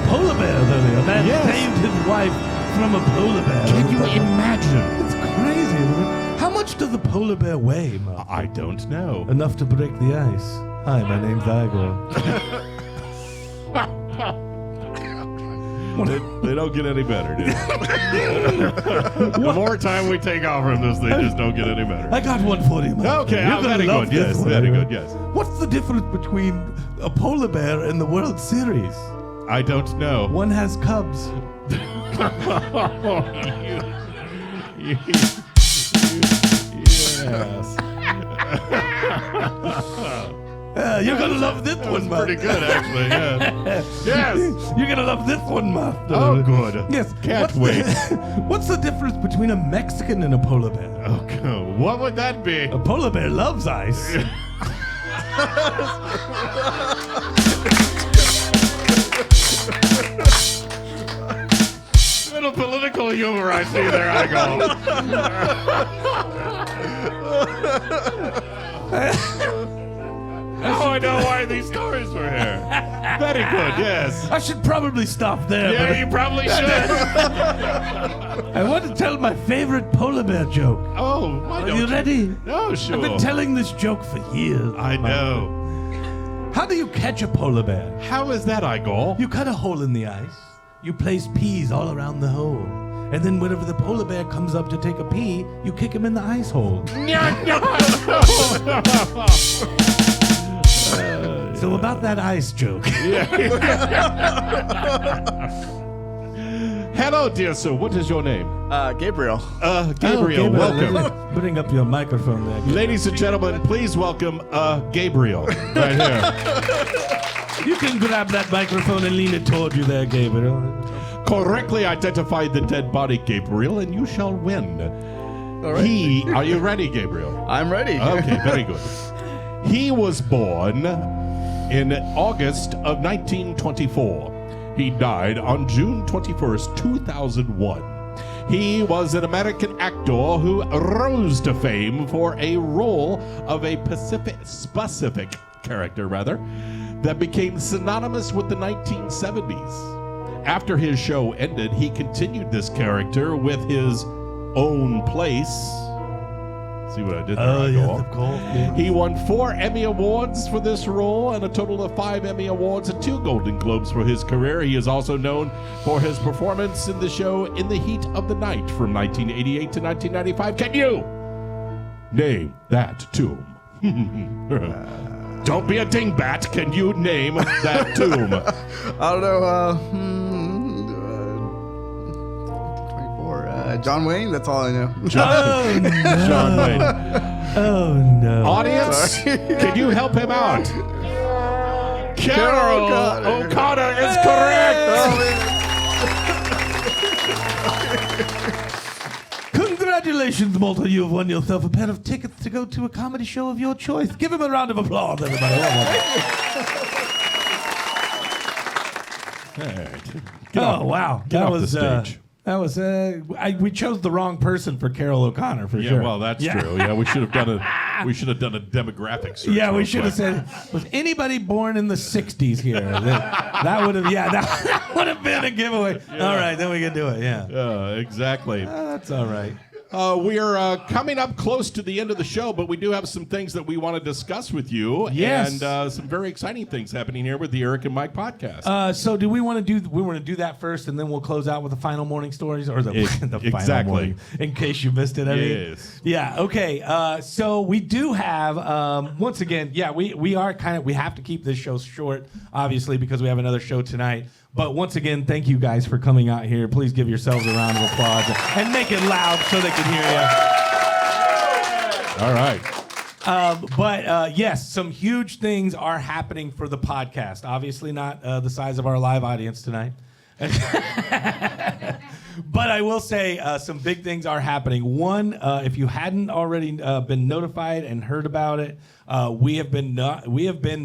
polar bears earlier. A man Yes. saved his wife from a polar bear. Can you imagine? It's crazy, isn't it? How much does a polar bear weigh, Mark? I don't know. Enough to break the ice. Hi, my name's Igor. They don't get any better, dude. The more time we take off from this, they just don't get any better. I got one for you, Mark. Okay, You're gonna very love good. this Yes, one, very Igor. good. Yes. What's the difference between a polar bear and the World Series? I don't know. One has cubs. Yes. You're gonna love this one, Muff. Pretty good, actually. Yeah. Yes. You're gonna love this one, Muff. Oh, good. Yes. Can't wait. What's the difference between a Mexican and a polar bear? Okay. What would that be? A polar bear loves ice. Little political humor I see there, I go. Now I know why these stories were here. Very good, yes. I should probably stop there. Yeah, but you probably should. I want to tell my favorite polar bear joke. Oh, why Are don't you ready? No, sure. I've been telling this joke for years. I know. How do you catch a polar bear? How is that, Igor? You cut a hole in the ice. You place peas all around the hole. And then whenever the polar bear comes up to take a pee, you kick him in the ice hole. So about that ice joke. Hello, dear sir. What is your name? Gabriel. Gabriel, welcome. Bring up your microphone there. Ladies and gentlemen, please welcome Gabriel right here. You can grab that microphone and lean it toward you there, Gabriel. Correctly identify the dead body, Gabriel, and you shall win. All right. Are you ready, Gabriel? I'm ready. Okay, very good. He was born in August of 1924. He died on June 21st, 2001. He was an American actor who rose to fame for a role of a specific character, that became synonymous with the 1970s. After his show ended, he continued this character with his own place. See what I did there? Oh, yes, Igor? of course. Yes. He won 4 Emmy Awards for this role and a total of 5 Emmy Awards and 2 Golden Globes for his career. He is also known for his performance in the show In the Heat of the Night from 1988 to 1995. Can you name that tomb? Don't be a dingbat. Can you name that tomb? I don't know. 24. John Wayne. That's all I know. Oh, no. John Wayne. Oh, no. Audience, can you help him out? Carol O'Connor is correct. Congratulations, Malta. You have won yourself a pair of tickets to go to a comedy show of your choice. Give him a round of applause, everybody. All right. Oh, wow. Get off the stage. We chose the wrong person for Carol O'Connor, for Yeah, sure. well, that's true. Yeah, we should have done a demographic search. Yeah, we real should have quick. said, was anybody born in the 60s here? That would have, that would have been a giveaway. Yeah. All right, then we can do it, yeah. Exactly. That's all right. We are coming up close to the end of the show, but we do have some things that we want to discuss with you. Yes. And some very exciting things happening here with the Eric and Mike podcast. So do we want to do that first, and then we'll close out with the final morning stories, or the final exactly. morning, in case you missed it. I mean, Yes. yeah. Okay. So we do have once again, yeah, we have to keep this show short, obviously, because we have another show tonight. But once again, thank you guys for coming out here. Please give yourselves a round of applause and make it loud so they can hear you. All right. But yes, some huge things are happening for the podcast. Obviously not the size of our live audience tonight. But I will say some big things are happening. One, if you hadn't already been notified and heard about it, we have been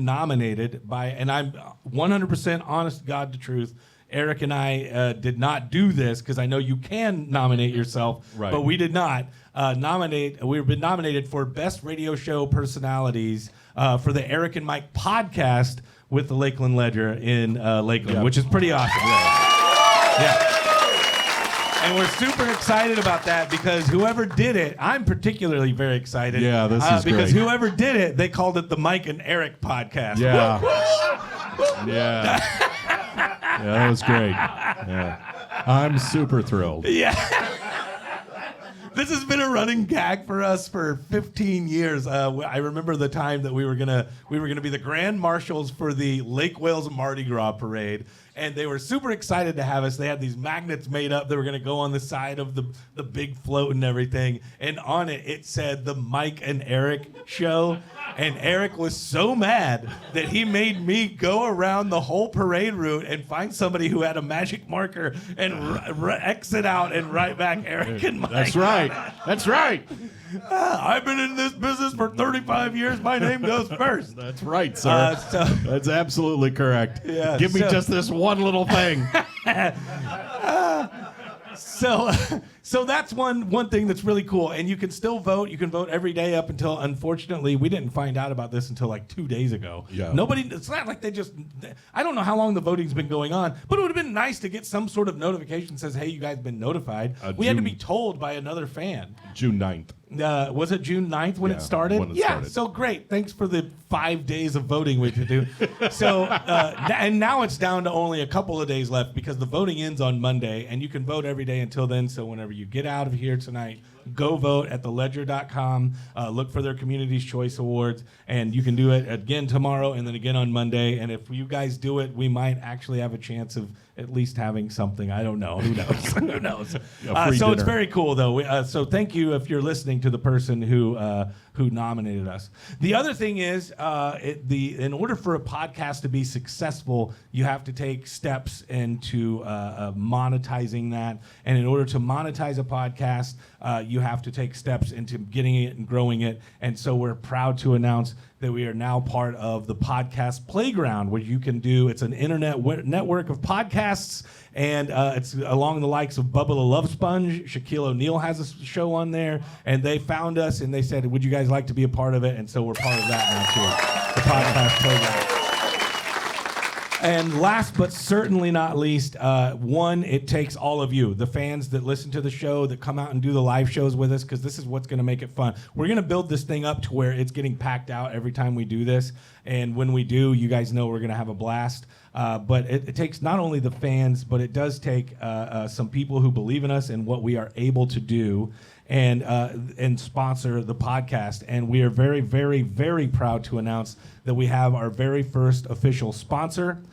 nominated by, and I'm 100% honest to God, the truth. Eric and I did not do this because I know you can nominate yourself, right. But we did not nominate. We've been nominated for Best Radio Show Personalities for the Eric and Mike podcast with the Lakeland Ledger in Lakeland, which is pretty awesome. Yeah. And we're super excited about that because whoever did it, I'm particularly very excited. Yeah, this is because great. whoever did it, they called it the Mike and Eric podcast. Yeah. Yeah. Yeah, that was great. Yeah. I'm super thrilled. Yeah. This has been a running gag for us for 15 years. I remember the time that we were gonna be the grand marshals for the Lake Wales Mardi Gras parade, And they were super excited to have us. They had these magnets made up that were going to go on the side of the big float and everything. And on it said the Mike and Eric show. And Eric was so mad that he made me go around the whole parade route and find somebody who had a magic marker and exit out and write back Eric and Mike. That's right. That's right. I've been in this business for 35 years. My name goes first. That's right, sir. That's absolutely correct. Yeah, Give me just this one little thing. So that's one thing that's really cool, and you can still vote. You can vote every day up until, unfortunately, we didn't find out about this until like 2 days ago. Yeah. It's not like I don't know how long the voting's been going on, but it would have been nice to get some sort of notification that says, hey, you guys been notified. We had to be told by another fan. June 9th. Was it June 9th when it started? When it started. So great. Thanks for the 5 days of voting we could do. So, and now it's down to only a couple of days left because the voting ends on Monday, and you can vote every day until then. So whenever you get out of here tonight, go vote at theledger.com. Look for their Community's Choice Awards, and you can do it again tomorrow and then again on Monday. And if you guys do it, we might actually have a chance of at least having something. I don't know. Who knows? Who knows? So it's very cool, though. So thank you if you're listening to the person who nominated us. The other thing is, in order for a podcast to be successful, you have to take steps into monetizing that. And in order to monetize a podcast, you have to take steps into getting it and growing it. And so we're proud to announce that we are now part of the Podcast Playground, where you can do, it's an internet network of podcasts, and it's along the likes of Bubba the Love Sponge. Shaquille O'Neal has a show on there, and they found us, and they said, would you guys like to be a part of it? And so we're part of that now, too, the Podcast Playground. And last but certainly not least, it takes all of you, the fans that listen to the show, that come out and do the live shows with us, because this is what's going to make it fun. We're going to build this thing up to where it's getting packed out every time we do this. And when we do, you guys know we're going to have a blast. But it takes not only the fans, but it does take some people who believe in us and what we are able to do, and sponsor the podcast. And we are very, very, very proud to announce that we have our very first official sponsor.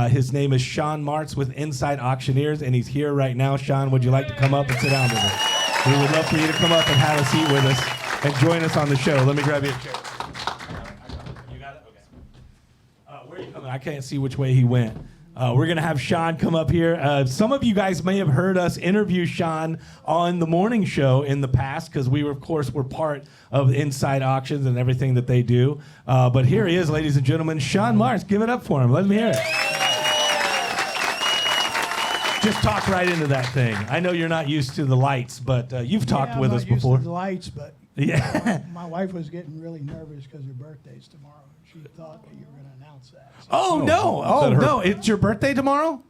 His name is Sean Martz with Inside Auctioneers, and he's here right now. Sean, would you like to come up and sit down with us? We would love for you to come up and have a seat with us and join us on the show. Let me grab you a chair. You got it? Okay. Where are you coming? I can't see which way he went. We're going to have Sean come up here. Some of you guys may have heard us interview Sean on the morning show in the past, because we, of course, were part of Inside Auctions and everything that they do. But here he is, ladies and gentlemen, Sean Martz. Give it up for him. Let me hear it. Just talk right into that thing. I know you're not used to the lights, but you've talked with us before. I'm not used to the lights, but yeah. My wife was getting really nervous because her birthday's tomorrow. She thought that you were going to announce that. So. No. It's your birthday tomorrow?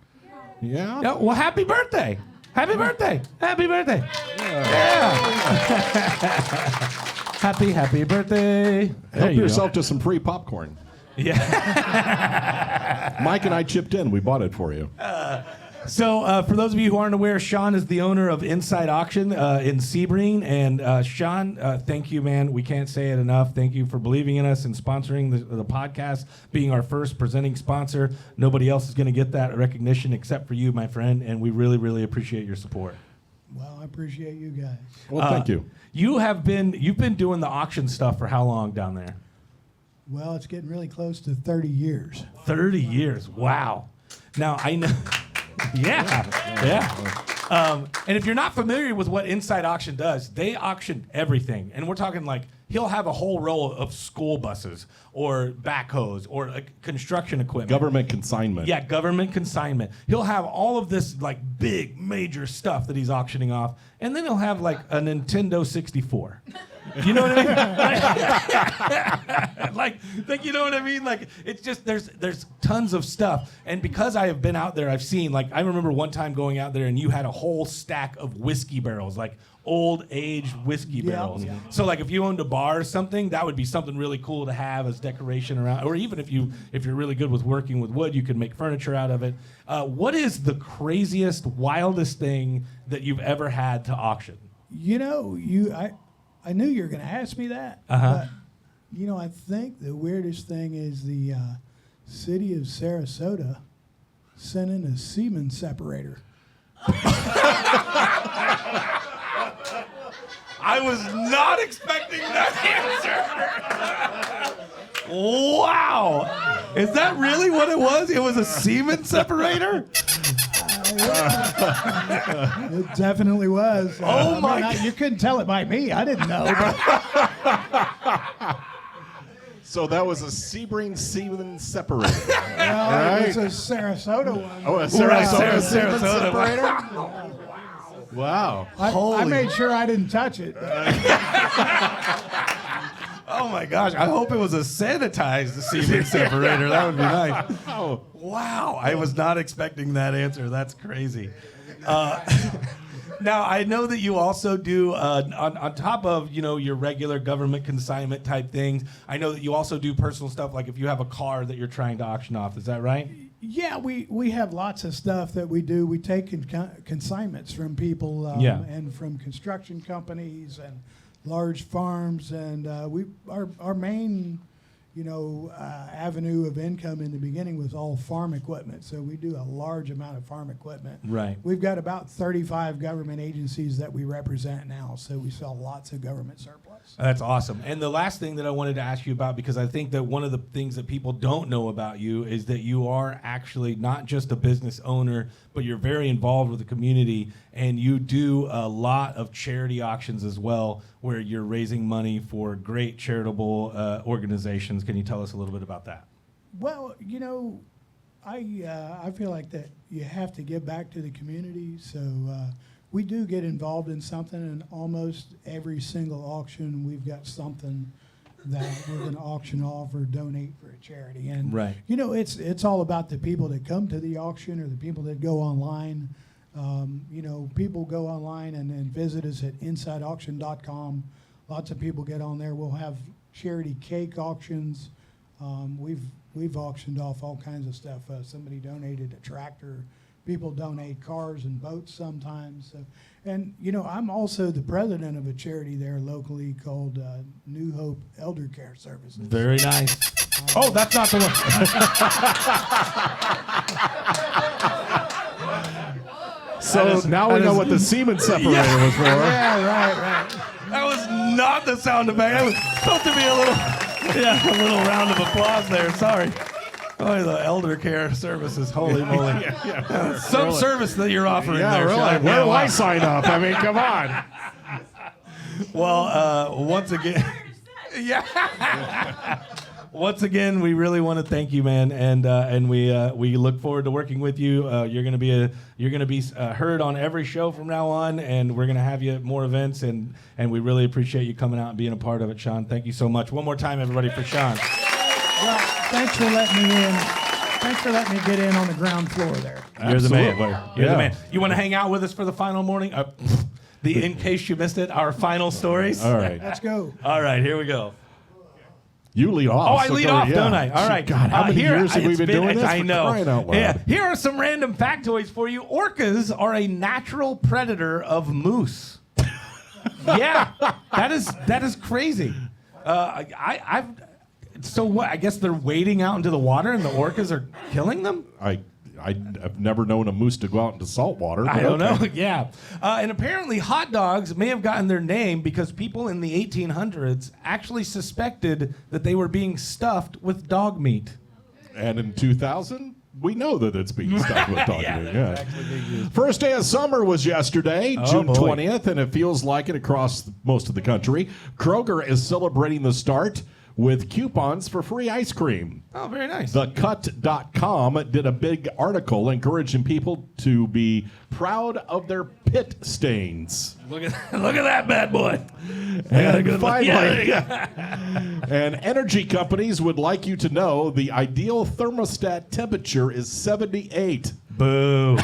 Yeah. Yeah. Well, happy birthday. Happy birthday. Happy birthday. Yeah. Happy birthday. Help yourself to some free popcorn. Yeah. Mike and I chipped in. We bought it for you. So for those of you who aren't aware, Sean is the owner of Inside Auction in Sebring. And Sean, thank you, man. We can't say it enough. Thank you for believing in us and sponsoring the podcast, being our first presenting sponsor. Nobody else is going to get that recognition except for you, my friend, and we really, really appreciate your support. Well, I appreciate you guys. Well, thank you. You've been doing the auction stuff for how long down there? Well, it's getting really close to 30 years. 30 years. Wow. Now, I know... Yeah. And if you're not familiar with what Inside Auction does, they auction everything. And we're talking like he'll have a whole row of school buses or backhoes or construction equipment. Government consignment. Yeah, government consignment. He'll have all of this like big major stuff that he's auctioning off. And then he'll have like a Nintendo 64. You know what I mean? like you know what I mean? Like it's just there's tons of stuff, and because I have been out there, I've seen, like, I remember one time going out there and you had a whole stack of whiskey barrels, like old aged whiskey barrels. Yeah. So like if you owned a bar or something, that would be something really cool to have as decoration around, or even if you're really good with working with wood, you could make furniture out of it. What is the craziest, wildest thing that you've ever had to auction? You know, I knew you were going to ask me that. Uh-huh. But, you know, I think the weirdest thing is the city of Sarasota sent in a semen separator. I was not expecting that answer. Wow. Is that really what it was? It was a semen separator? It definitely was. Oh, my God. You couldn't tell it by me. I didn't know. So that was a Sebring semen separator. Well, it was a Sarasota one. Oh, a Right, Sarasota semen Sarasota. separator? Wow. I made sure I didn't touch it. Oh my gosh, I hope it was a sanitized semen separator. That would be nice. Oh. Wow, I was not expecting that answer. That's crazy. Now, I know that you also do, on top of, your regular government consignment type things, I know that you also do personal stuff, like if you have a car that you're trying to auction off. Is that right? Yeah, we have lots of stuff that we do. We take consignments from people and from construction companies and large farms, and our main avenue of income in the beginning was all farm equipment. So we do a large amount of farm equipment. Right. We've got about 35 government agencies that we represent now, so we sell lots of government surplus. That's awesome. And the last thing that I wanted to ask you about, because I think that one of the things that people don't know about you is that you are actually not just a business owner, but you're very involved with the community, and you do a lot of charity auctions as well, where you're raising money for great charitable organizations. Can you tell us a little bit about that? Well, I feel like that you have to give back to the community. So we do get involved in something, and almost every single auction we've got something that we're going to auction off or donate for a charity. And Right. It's all about the people that come to the auction or the people that go online. People go online and visit us at InsideAuction.com. Lots of people get on there. We'll have charity cake auctions. We've auctioned off all kinds of stuff. Somebody donated a tractor. People donate cars and boats sometimes. And I'm also the president of a charity there locally called New Hope Elder Care Services. Very nice. Oh, that's not the one. So now we know what the semen separator was for. Yeah, right. That was not the sound effect. That was supposed to be a little round of applause there. Sorry. Oh, the elder care services. Holy moly. Some really. service that you're offering Yeah, there, really. Sean. Where Yeah, do wow. I sign up? I mean, come on. Well, once again, once again, we really want to thank you, man, and we look forward to working with you. You're gonna be heard on every show from now on, and we're gonna have you at more events, and we really appreciate you coming out and being a part of it, Sean. Thank you so much. One more time, everybody, for Sean. Well, thanks for letting me in. Thanks for letting me get in on the ground floor there. You're the man. Absolutely. You're the Yeah. man. You want to hang out with us for the final morning? In case you missed it, our final stories. All right. Let's go. All right, here we go. You lead off. Oh, I so lead go- off, yeah. don't I? All right. God, how many years have we it's been doing this? I For know. crying out loud. Yeah. Here are some random factoids for you. Orcas are a natural predator of moose. Yeah, that is crazy. So what? I guess they're wading out into the water, and the orcas are killing them. I've never known a moose to go out into salt water. I but don't okay. know. Yeah. And apparently hot dogs may have gotten their name because people in the 1800s actually suspected that they were being stuffed with dog meat. And in 2000, we know that it's being stuck with dog Yeah, meat. that's Yeah. actually being used. First day of summer was yesterday, June boy. 20th, and it feels like it across most of the country. Kroger is celebrating the start with coupons for free ice cream. Oh, very nice. TheCut.com did a big article encouraging people to be proud of their pit stains. Look at that bad boy. And one. finally, Yeah. and energy companies would like you to know the ideal thermostat temperature is 78. Boo.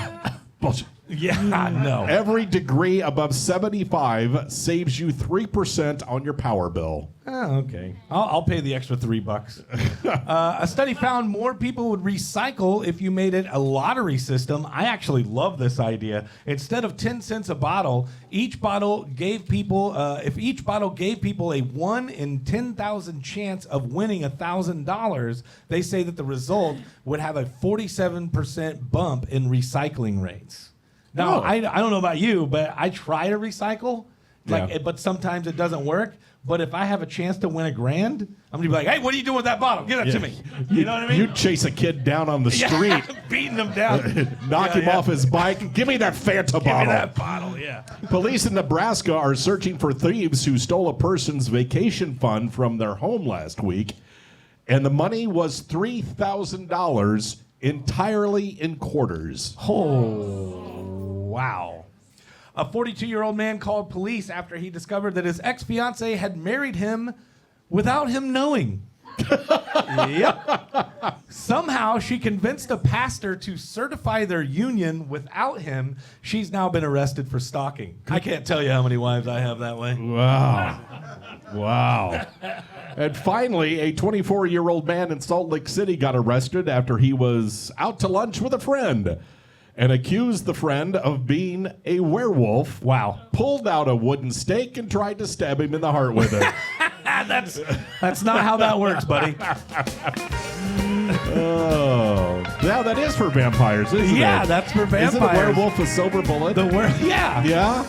Bullshit. Yeah, no. Every degree above 75 saves you 3% on your power bill. Oh, okay. I'll pay the extra $3. A study found more people would recycle if you made it a lottery system. I actually love this idea. Instead of 10 cents a bottle, each bottle gave people, if each bottle gave people a 1 in 10,000 chance of winning $1,000, they say that the result would have a 47% bump in recycling rates. Now, Oh. I don't know about you, but I try to recycle, Yeah. but sometimes it doesn't work. But if I have a chance to win $1,000, I'm gonna be like, "Hey, what are you doing with that bottle? Give that to me." You know what I mean? You'd chase a kid down on the street, Beating him down. knock him off his bike. Give me that Fanta Give me bottle. that bottle, yeah. Police in Nebraska are searching for thieves who stole a person's vacation fund from their home last week, and the money was $3,000 entirely in quarters. Oh, wow. A 42-year-old man called police after he discovered that his ex-fiancée had married him without him knowing. Yep. Somehow she convinced a pastor to certify their union without him. She's now been arrested for stalking. I can't tell you how many wives I have that way. Wow. Wow. And finally, a 24-year-old man in Salt Lake City got arrested after he was out to lunch with a friend and accused the friend of being a werewolf. Wow. Pulled out a wooden stake and tried to stab him in the heart with it. That's not how that works, buddy. Oh. Yeah, that is for vampires, isn't it? Yeah, that's for vampires. Isn't a werewolf a silver bullet? Yeah. Yeah?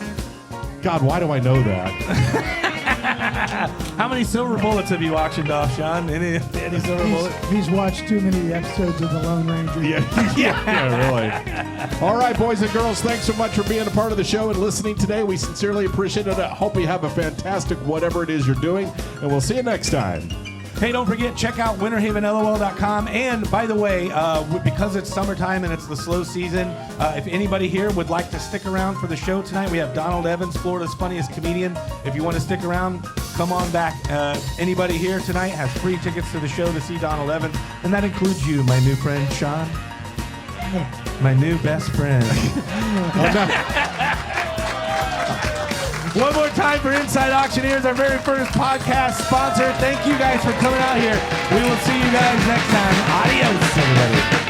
God, why do I know that? How many silver bullets have you auctioned off, Sean? Any silver bullets? He's watched too many episodes of The Lone Ranger. Yeah, really. All right, boys and girls, thanks so much for being a part of the show and listening today. We sincerely appreciate it. I hope you have a fantastic whatever it is you're doing, and we'll see you next time. Hey, don't forget, check out winterhavenlol.com. And by the way, because it's summertime and it's the slow season, if anybody here would like to stick around for the show tonight, we have Donald Evans, Florida's funniest comedian. If you want to stick around, come on back. Anybody here tonight has free tickets to the show to see Donald Evans, and that includes you, my new friend, Sean. My new best friend. One more time for Inside Auctioneers, our very first podcast sponsor. Thank you guys for coming out here. We will see you guys next time. Adios, everybody.